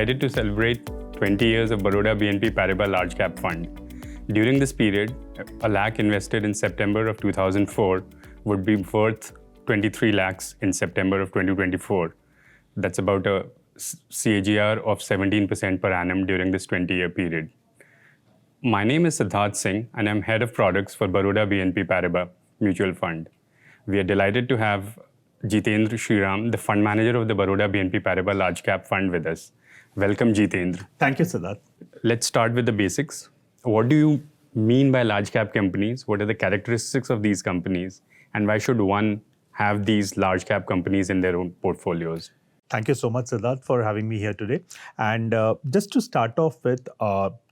delighted to celebrate 20 years of Baroda BNP Paribas Large Cap Fund. During this period, a lakh invested in September of 2004 would be worth 23 lakhs in September of 2024. That's about a CAGR of 17% per annum during this 20-year period. My name is Siddharth Singh, and I'm Head of Products for Baroda BNP Paribas Mutual Fund. We are delighted to have Jitendra Sriram, the fund manager of the Baroda BNP Paribas Large Cap Fund with us. Welcome, Jitendra. Thank you, Siddharth. Let's start with the basics. What do you mean by large cap companies? What are the characteristics of these companies? And why should one have these large cap companies in their own portfolios? Thank you so much, Siddharth, for having me here today. And just to start off with,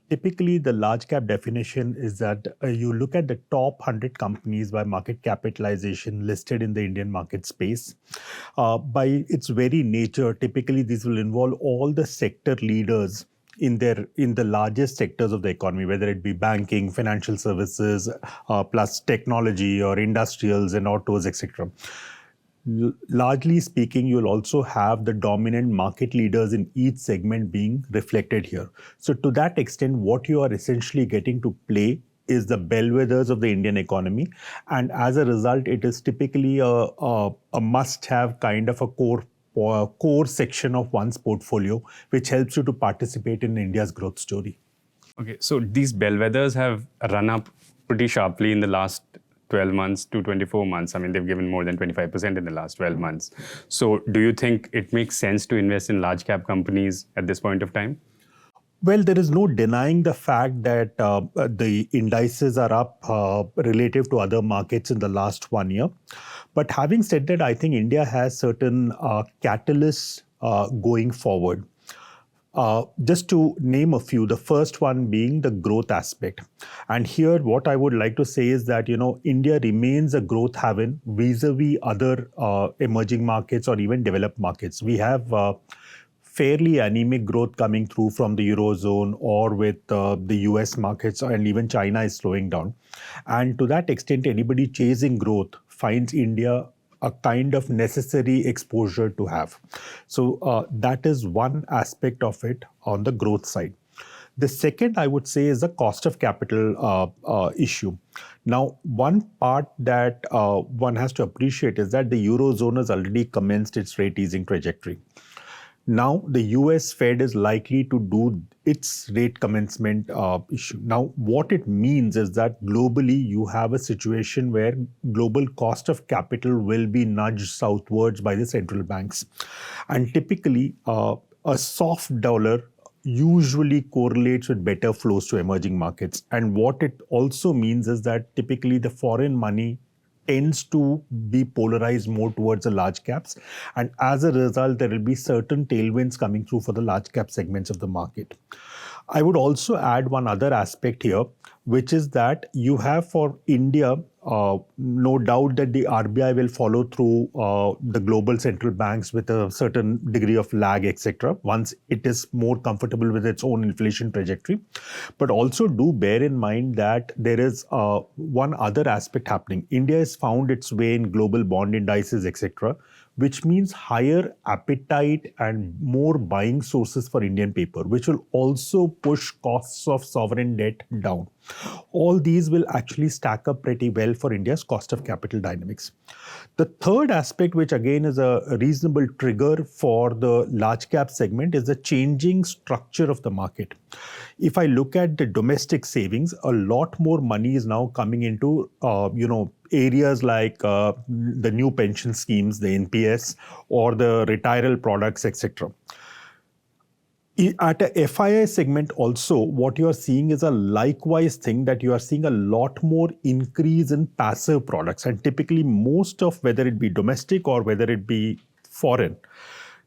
typically the large cap definition is that you look at the top 100 companies by market capitalization listed in the Indian market space. By its very nature, typically these will involve all the sector leaders in the largest sectors of the economy, whether it be banking, financial services, plus technology or industrials and autos, etc. Largely speaking, you'll also have the dominant market leaders in each segment being reflected here. So to that extent, what you are essentially getting to play is the bellwethers of the Indian economy. And as a result, it is typically a must-have kind of a core section of one's portfolio, which helps you to participate in India's growth story. Okay, so these bellwethers have run up pretty sharply in the last 12 months to 24 months. I mean, they've given more than 25% in the last 12 months. So do you think it makes sense to invest in large cap companies at this point of time? Well, there is no denying the fact that the indices are up relative to other markets in the last 1 year. But having said that, I think India has certain catalysts going forward. Just to name a few, the first one being the growth aspect. And here, what I would like to say is that, India remains a growth haven vis-a-vis other emerging markets or even developed markets. We have fairly anemic growth coming through from the Eurozone or with the US markets, and even China is slowing down. And to that extent, anybody chasing growth finds India a kind of necessary exposure to have. So that is one aspect of it on the growth side. The second, I would say, is the cost of capital issue. Now, one part that one has to appreciate is that the Eurozone has already commenced its rate easing trajectory. Now, the US Fed is likely to do its rate commencement issue. Now, what it means is that globally, you have a situation where global cost of capital will be nudged southwards by the central banks. And typically, a soft dollar usually correlates with better flows to emerging markets. And what it also means is that typically the foreign money tends to be polarized more towards the large caps. And as a result, there will be certain tailwinds coming through for the large cap segments of the market. I would also add one other aspect here, which is that you have for India, no doubt that the RBI will follow through the global central banks with a certain degree of lag, etc., once it is more comfortable with its own inflation trajectory. But also do bear in mind that there is one other aspect happening. India has found its way in global bond indices, etc., which means higher appetite and more buying sources for Indian paper, which will also push costs of sovereign debt down. All these will actually stack up pretty well for India's cost of capital dynamics. The third aspect, which again is a reasonable trigger for the large cap segment, is the changing structure of the market. If I look at the domestic savings, a lot more money is now coming into, areas like the new pension schemes, the NPS, or the retiral products, etc. At a FII segment also, what you are seeing is a likewise thing, that you are seeing a lot more increase in passive products. And typically most of, whether it be domestic or whether it be foreign,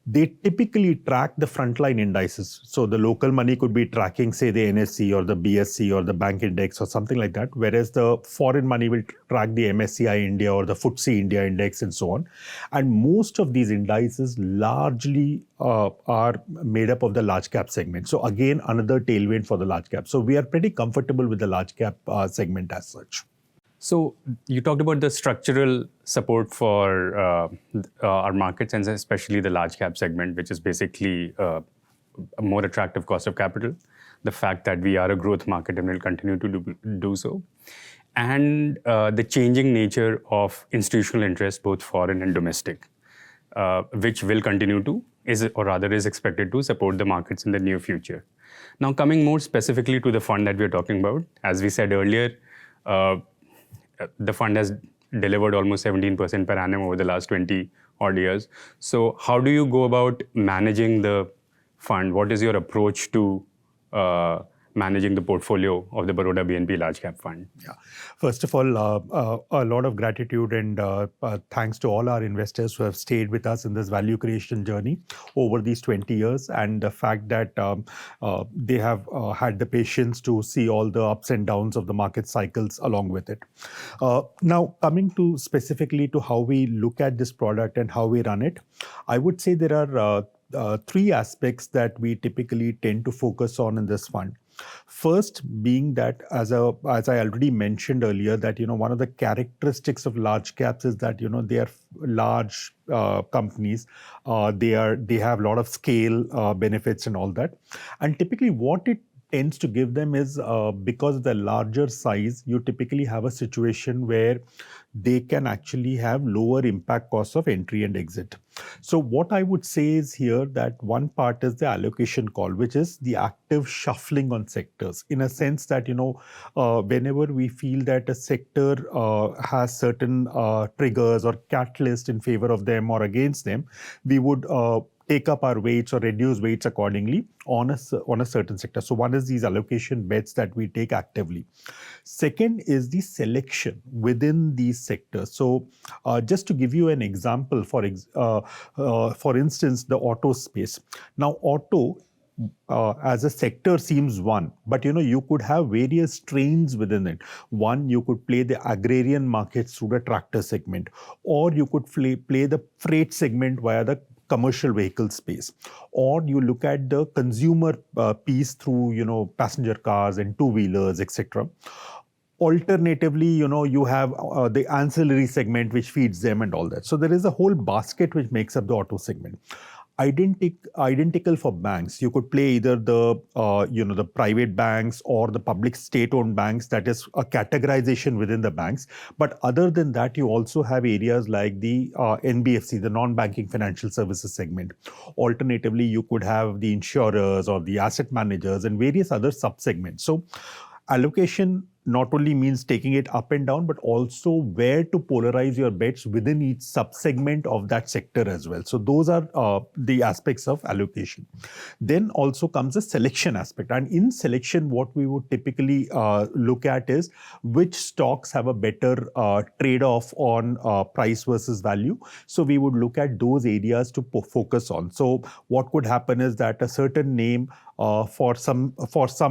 they typically track the frontline indices. So the local money could be tracking, say, the NSE or the BSE or the bank index or something like that, whereas the foreign money will track the MSCI India or the FTSE India index and so on. And most of these indices largely are made up of the large cap segment. So again, another tailwind for the large cap. So we are pretty comfortable with the large cap segment as such. So you talked about the structural support for our markets, and especially the large cap segment, which is basically a more attractive cost of capital, the fact that we are a growth market and will continue to do so, and the changing nature of institutional interest, both foreign and domestic, which will continue to, is expected to support the markets in the near future. Now, coming more specifically to the fund that we're talking about, as we said earlier, the fund has delivered almost 17% per annum over the last 20 odd years. So how do you go about managing the fund? What is your approach to managing the portfolio of the Baroda BNP Large Cap Fund? Yeah. First of all, a lot of gratitude and thanks to all our investors who have stayed with us in this value creation journey over these 20 years, and the fact that they have had the patience to see all the ups and downs of the market cycles along with it. Now, coming to specifically to how we look at this product and how we run it, I would say there are three aspects that we typically tend to focus on in this fund. First being that, as I already mentioned earlier, that one of the characteristics of large caps is that they are large companies. They have a lot of scale benefits and all that, and typically what it tends to give them is because of the larger size, you typically have a situation where they can actually have lower impact costs of entry and exit. So what I would say is here that one part is the allocation call, which is the active shuffling on sectors, in a sense that whenever we feel that a sector has certain triggers or catalyst in favor of them or against them, we would take up our weights or reduce weights accordingly on a certain sector. So one is these allocation bets that we take actively. Second is the selection within these sectors. So just to give you an example, for instance, the auto space. Now, auto as a sector seems one, but you could have various strains within it. One, you could play the agrarian markets through the tractor segment, or you could play the freight segment via the commercial vehicle space, or you look at the consumer piece through passenger cars and two-wheelers, etc. Alternatively, you have the ancillary segment which feeds them and all that. So there is a whole basket which makes up the auto segment. Identical for banks. You could play either the private banks or the public state-owned banks. That is a categorization within the banks. But other than that, you also have areas like the NBFC, the non-banking financial services segment. Alternatively, you could have the insurers or the asset managers and various other sub-segments. So allocation not only means taking it up and down, but also where to polarize your bets within each sub-segment of that sector as well. So those are the aspects of allocation. Then also comes the selection aspect. And in selection, what we would typically look at is which stocks have a better trade-off on price versus value. So we would look at those areas to focus on. So what could happen is that a certain name for some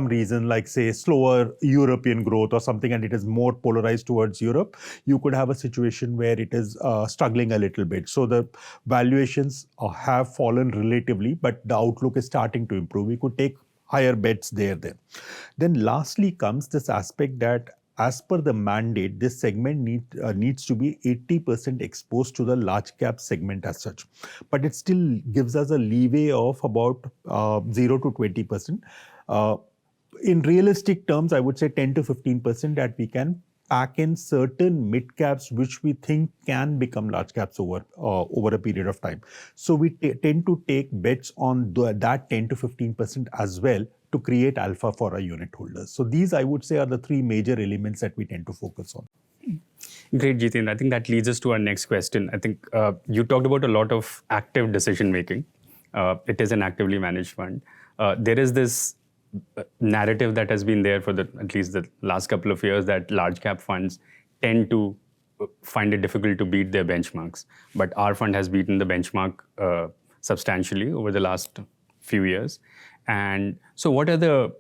reason, like say slower European growth or something, and it is more polarized towards Europe, you could have a situation where it is struggling a little bit. So the valuations have fallen relatively, but the outlook is starting to improve. We could take higher bets there then. Then lastly comes this aspect that as per the mandate, this segment needs to be 80% exposed to the large cap segment as such. But it still gives us a leeway of about 0 to 20%. In realistic terms, I would say 10 to 15% that we can pack in certain mid caps which we think can become large caps over a period of time. So we tend to take bets on that 10 to 15% as well to create alpha for our unit holders. So these, I would say, are the three major elements that we tend to focus on. Great, Jitendra. I think that leads us to our next question. I think you talked about a lot of active decision making. It is an actively managed fund. There is this narrative that has been there for at least the last couple of years that large cap funds tend to find it difficult to beat their benchmarks. But our fund has beaten the benchmark substantially over the last few years. And so what are the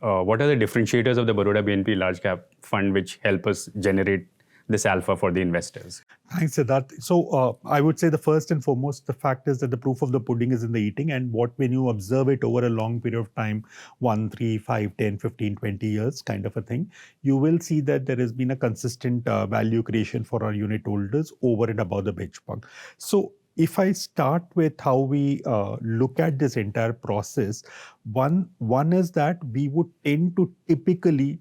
differentiators of the Baroda BNP Large Cap Fund which help us generate this alpha for the investors? Thanks, Siddharth. So I would say the first and foremost, the fact is that the proof of the pudding is in the eating, and when you observe it over a long period of time, 1, 3, 5, 10, 15, 20 years kind of a thing, you will see that there has been a consistent value creation for our unit holders over and above the benchmark. So if I start with how we look at this entire process, one is that we would tend to typically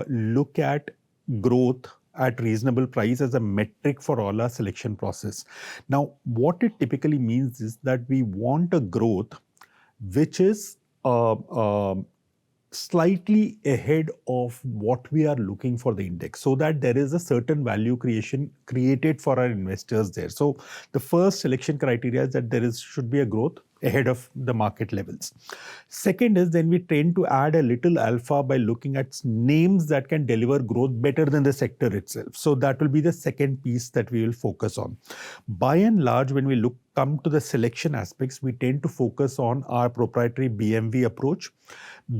look at growth at reasonable price as a metric for all our selection process. Now, what it typically means is that we want a growth which is slightly ahead of what we are looking for the index, so that there is a certain value creation created for our investors there. So the first selection criteria is that should be a growth ahead of the market levels. Second is then we tend to add a little alpha by looking at names that can deliver growth better than the sector itself. So that will be the second piece that we will focus on. By and large, when we come to the selection aspects, we tend to focus on our proprietary BMV approach.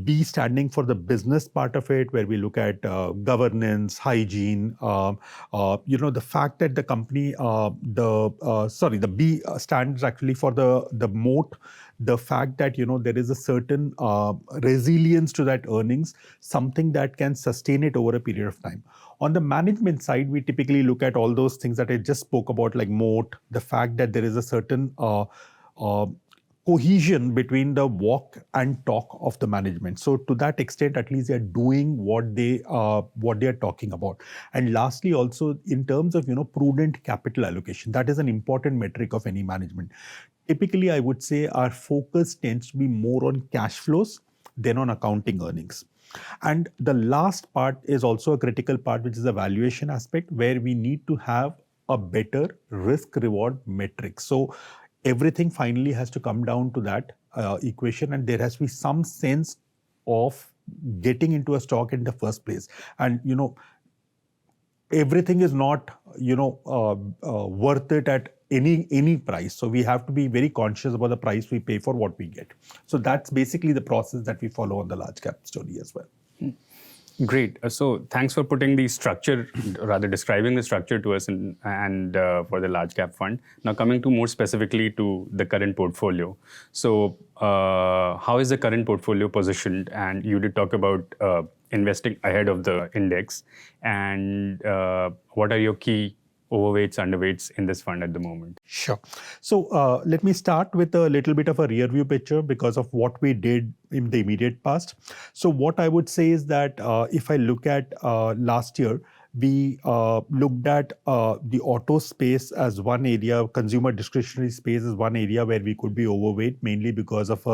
B standing for the business part of it, where we look at governance, hygiene, the fact that the company, the B stands actually for the moat, the fact that, there is a certain resilience to that earnings, something that can sustain it over a period of time. On the management side, we typically look at all those things that I just spoke about, like moat, the fact that there is a certain cohesion between the walk and talk of the management. So to that extent, at least they are doing what they are talking about. And lastly, also in terms of prudent capital allocation, that is an important metric of any management. Typically, I would say our focus tends to be more on cash flows than on accounting earnings. And the last part is also a critical part, which is the valuation aspect, where we need to have a better risk-reward metric. So everything finally has to come down to that equation, and there has to be some sense of getting into a stock in the first place. And everything is not worth it at any price. So we have to be very conscious about the price we pay for what we get. So that's basically the process that we follow on the large cap story as well. Great. So thanks for putting the structure, rather describing the structure to us and for the large cap fund. Now coming to more specifically to the current portfolio. So how is the current portfolio positioned? And you did talk about investing ahead of the index. And what are your key overweights, underweights in this fund at the moment? Sure. So let me start with a little bit of a rear view picture because of what we did in the immediate past. So what I would say is that if I look at last year, we looked at the auto space as one area, consumer discretionary space as one area where we could be overweight, mainly because of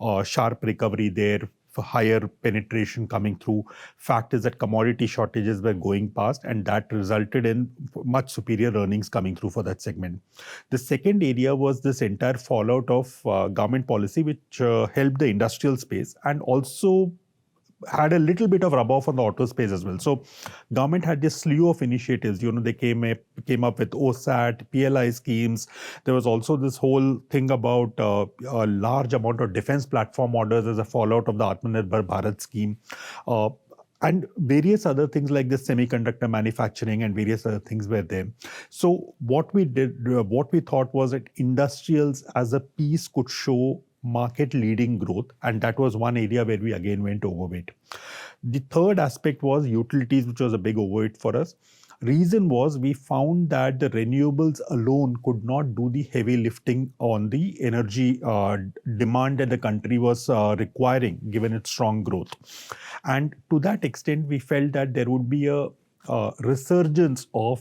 a sharp recovery there, for higher penetration coming through. Fact is that commodity shortages were going past, and that resulted in much superior earnings coming through for that segment. The second area was this entire fallout of government policy, which helped the industrial space and also had a little bit of rub-off on the auto space as well. So government had this slew of initiatives. They came up with OSAT, PLI schemes. There was also this whole thing about a large amount of defense platform orders as a fallout of the Atmanirbhar Bharat scheme. And various other things like the semiconductor manufacturing and various other things were there. So what we thought was that industrials as a piece could show market leading growth, and that was one area where we again went overweight. The third aspect was utilities, which was a big overweight for us. Reason was we found that the renewables alone could not do the heavy lifting on the energy demand that the country was requiring, given its strong growth. And to that extent, we felt that there would be a resurgence of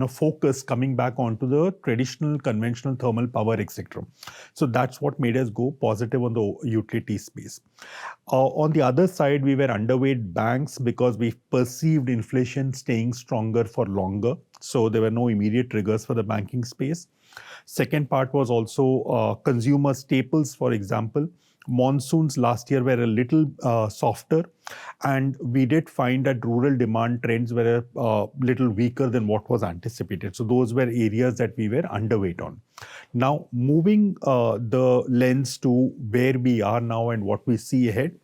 focus coming back onto the traditional conventional thermal power, etc. So that's what made us go positive on the utility space. On the other side, we were underweight banks because we perceived inflation staying stronger for longer. So there were no immediate triggers for the banking space. Second part was also consumer staples, for example. Monsoons last year were a little softer, and we did find that rural demand trends were a little weaker than what was anticipated. So those were areas that we were underweight on. Now, moving the lens to where we are now and what we see ahead.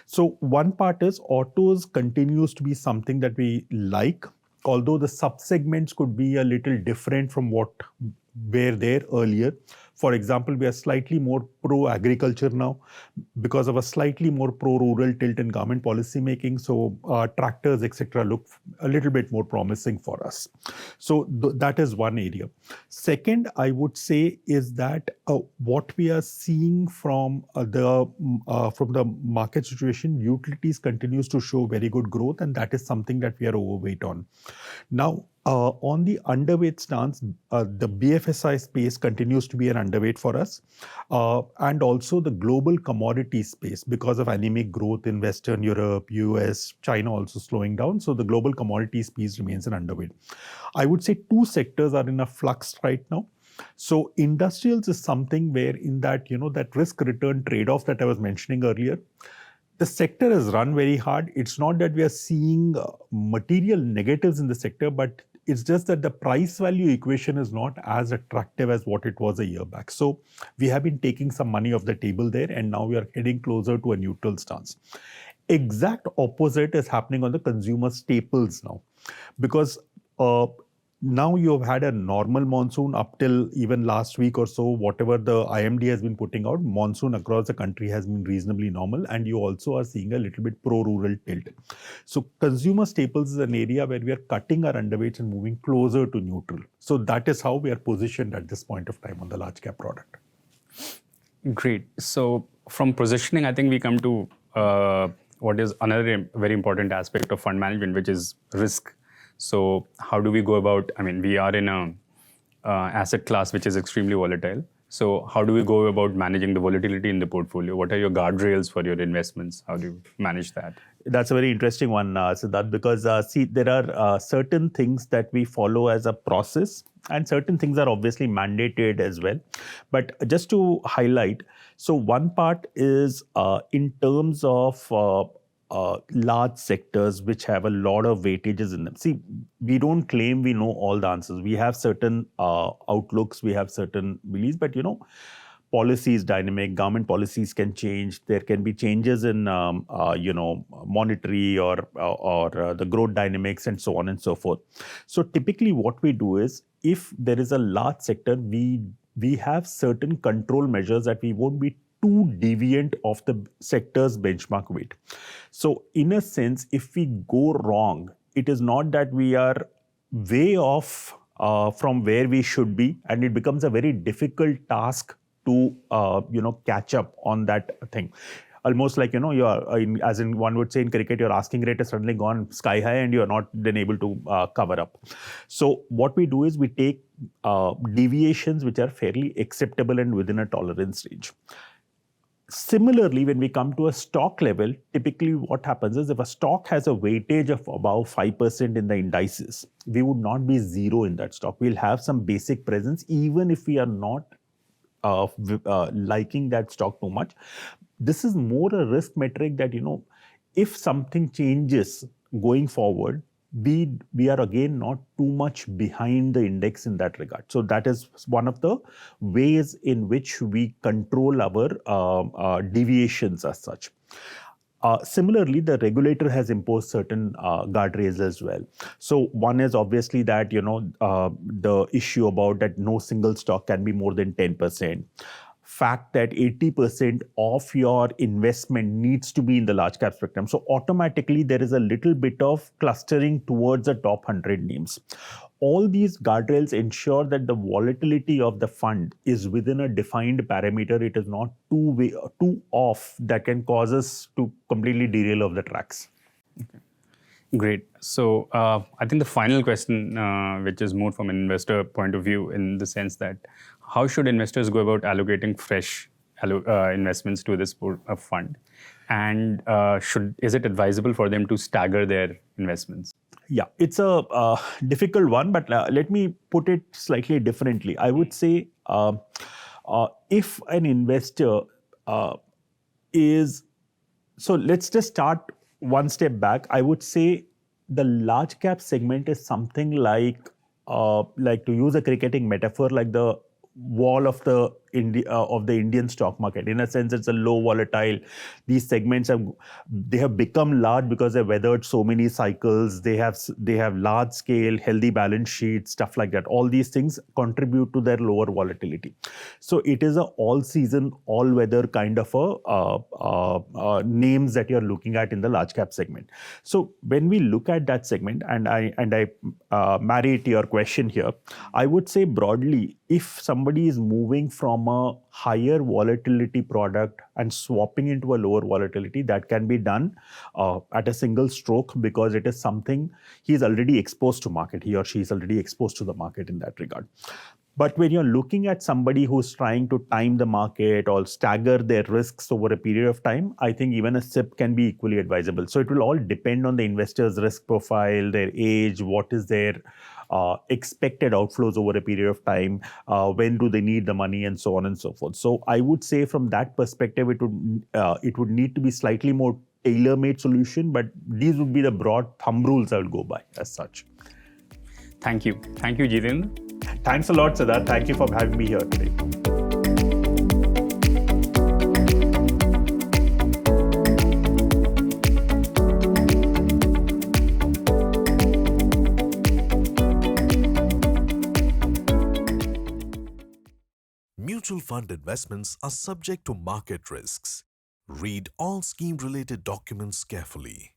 So one part is autos continues to be something that we like, although the subsegments could be a little different from what were there earlier. For example, we are slightly more pro-agriculture now because of a slightly more pro-rural tilt in government policy making. So tractors, etc., look a little bit more promising for us. So that is one area. Second, I would say is that what we are seeing from the market situation, utilities continues to show very good growth, and that is something that we are overweight on. Now, on the underweight stance, the BFSI space continues to be an underweight for us, and also the global commodity space because of anemic growth in Western Europe, US, China also slowing down. So the global commodity space remains an underweight. I would say two sectors are in a flux right now. So industrials is something where in that, that risk return trade-off that I was mentioning earlier, the sector has run very hard. It's not that we are seeing material negatives in the sector, but it's just that the price value equation is not as attractive as what it was a year back. So we have been taking some money off the table there, and now we are heading closer to a neutral stance. Exact opposite is happening on the consumer staples now, because now you have had a normal monsoon up till even last week or so. Whatever the IMD has been putting out, monsoon across the country has been reasonably normal, and you also are seeing a little bit pro-rural tilt. So consumer staples is an area where we are cutting our underweights and moving closer to neutral. So that is how we are positioned at this point of time on the large cap product. Great. So from positioning, I think we come to what is another very important aspect of fund management, which is risk. So how do we go about, we are in a asset class which is extremely volatile. So how do we go about managing the volatility in the portfolio? What are your guardrails for your investments? How do you manage that? That's a very interesting one, Siddharth, because there are certain things that we follow as a process, and certain things are obviously mandated as well. But just to highlight, so one part is in terms of large sectors which have a lot of weightages in them. See, we don't claim we know all the answers. We have certain outlooks, we have certain beliefs, but policy is dynamic, government policies can change, there can be changes in monetary or the growth dynamics and so on and so forth. So typically what we do is, if there is a large sector, we have certain control measures that we won't be too deviant of the sector's benchmark weight. So in a sense, if we go wrong, it is not that we are way off from where we should be, and it becomes a very difficult task to catch up on that thing. Almost like, you are, as in one would say in cricket, your asking rate has suddenly gone sky high and you are not then able to cover up. So what we do is we take deviations which are fairly acceptable and within a tolerance range. Similarly, when we come to a stock level, typically what happens is if a stock has a weightage of about 5% in the indices, we would not be zero in that stock. We'll have some basic presence, even if we are not liking that stock too much. This is more a risk metric that, if something changes going forward, we are again not too much behind the index in that regard. So that is one of the ways in which we control our deviations as such. Similarly, the regulator has imposed certain guardrails as well. So one is obviously that, the issue about that no single stock can be more than 10%. Fact that 80% of your investment needs to be in the large cap spectrum. So automatically there is a little bit of clustering towards the top 100 names. All these guardrails ensure that the volatility of the fund is within a defined parameter. It is not too off that can cause us to completely derail off the tracks. Okay. Great. So I think the final question, which is more from an investor point of view, in the sense that how should investors go about allocating fresh investments to this fund? And is it advisable for them to stagger their investments? Yeah, it's a difficult one, but let me put it slightly differently. I would say if an investor so let's just start one step back. I would say the large cap segment is something like to use a cricketing metaphor, like the wall of the the Indian stock market. In a sense, it's a low volatile. These segments have become large because they've weathered so many cycles. They have large scale, healthy balance sheets, stuff like that. All these things contribute to their lower volatility. So it is a all season, all weather kind of a names that you're looking at in the large cap segment. So when we look at that segment, and I marry to your question here, I would say broadly, if somebody is moving from a higher volatility product and swapping into a lower volatility, that can be done at a single stroke, because it is something he's already exposed to market. He or she is already exposed to the market in that regard. But when you're looking at somebody who's trying to time the market or stagger their risks over a period of time, I think even a SIP can be equally advisable. So it will all depend on the investor's risk profile, their age, what is their expected outflows over a period of time, when do they need the money, and so on and so forth. So I would say from that perspective, it would need to be slightly more tailor-made solution, but these would be the broad thumb rules I would go by as such. Thank you, Jitendra. Thanks a lot, Siddharth. Thank you for having me here today. Mutual fund investments are subject to market risks. Read all scheme-related documents carefully.